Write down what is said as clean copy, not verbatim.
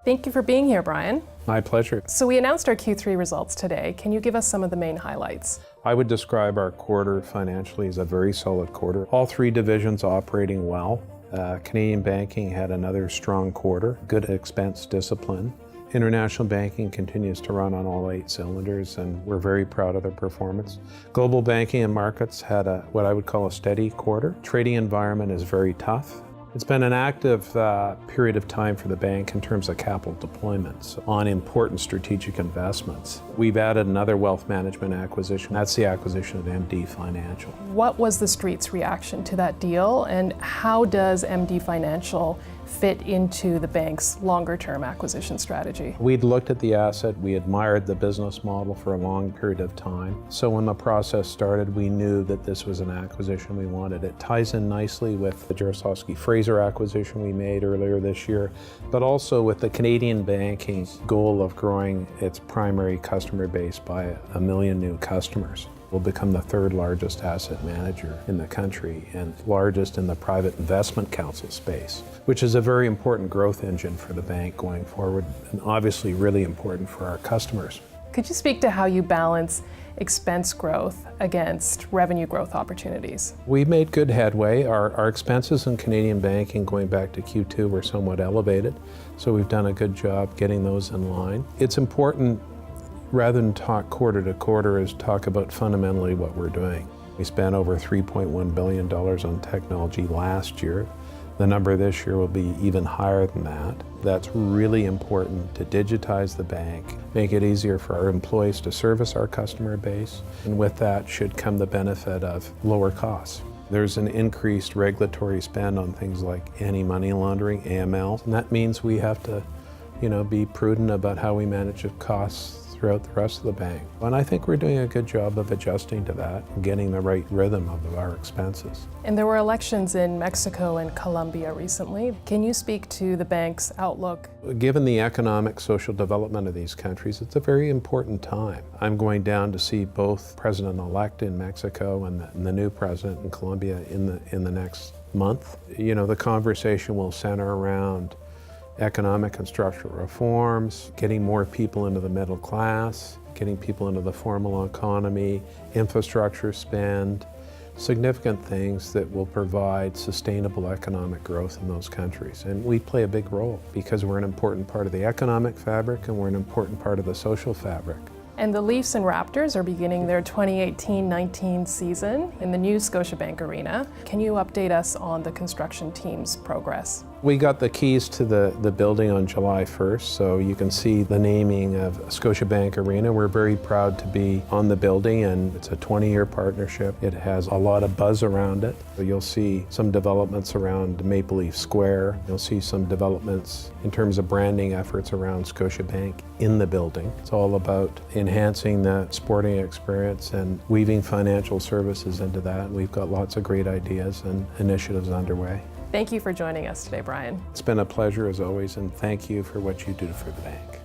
Thank you for being here, Brian. My pleasure. So we announced our Q3 results today. Can you give us some of the main highlights? I would describe our quarter financially as a very solid quarter. All three divisions operating well. Canadian banking had another strong quarter, good expense discipline. International banking continues to run on all 8 cylinders, and we're very proud of their performance. Global banking and markets had what I would call a steady quarter. Trading environment is very tough. It's been an active period of time for the bank in terms of capital deployments on important strategic investments. We've added another wealth management acquisition. That's the acquisition of MD Financial. What was the Street's reaction to that deal, and how does MD Financial fit into the bank's longer-term acquisition strategy? We'd looked at the asset, we admired the business model for a long period of time. So when the process started, we knew that this was an acquisition we wanted. It ties in nicely with the Jarislowsky-Fraser acquisition we made earlier this year, but also with the Canadian banking's goal of growing its primary customer base by 1 million new customers. Will become the 3rd largest asset manager in the country and largest in the private investment council space, which is a very important growth engine for the bank going forward, and obviously really important for our customers. Could you speak to how you balance expense growth against revenue growth opportunities? We've made good headway. Our expenses in Canadian banking going back to Q2 were somewhat elevated, so we've done a good job getting those in line. It's important, rather than talk quarter to quarter, is talk about fundamentally what we're doing. We spent over $3.1 billion on technology last year. The number this year will be even higher than that. That's really important to digitize the bank, make it easier for our employees to service our customer base, and with that should come the benefit of lower costs. There's an increased regulatory spend on things like anti-money laundering, AML, and that means we have to, be prudent about how we manage the costs throughout the rest of the bank. And I think we're doing a good job of adjusting to that and getting the right rhythm of our expenses. And there were elections in Mexico and Colombia recently. Can you speak to the bank's outlook? Given the economic, social development of these countries, it's a very important time. I'm going down to see both President-elect in Mexico and the new president in Colombia in the next month. The conversation will center around economic and structural reforms, getting more people into the middle class, getting people into the formal economy, infrastructure spend, significant things that will provide sustainable economic growth in those countries. And we play a big role because we're an important part of the economic fabric and we're an important part of the social fabric. And the Leafs and Raptors are beginning their 2018-19 season in the new Scotiabank Arena. Can you update us on the construction team's progress? We got the keys to the building on July 1st, so you can see the naming of Scotiabank Arena. We're very proud to be on the building, and it's a 20-year partnership. It has a lot of buzz around it. You'll see some developments around Maple Leaf Square. You'll see some developments in terms of branding efforts around Scotiabank in the building. It's all about enhancing the sporting experience and weaving financial services into that. We've got lots of great ideas and initiatives underway. Thank you for joining us today, Brian. It's been a pleasure as always, and thank you for what you do for the bank.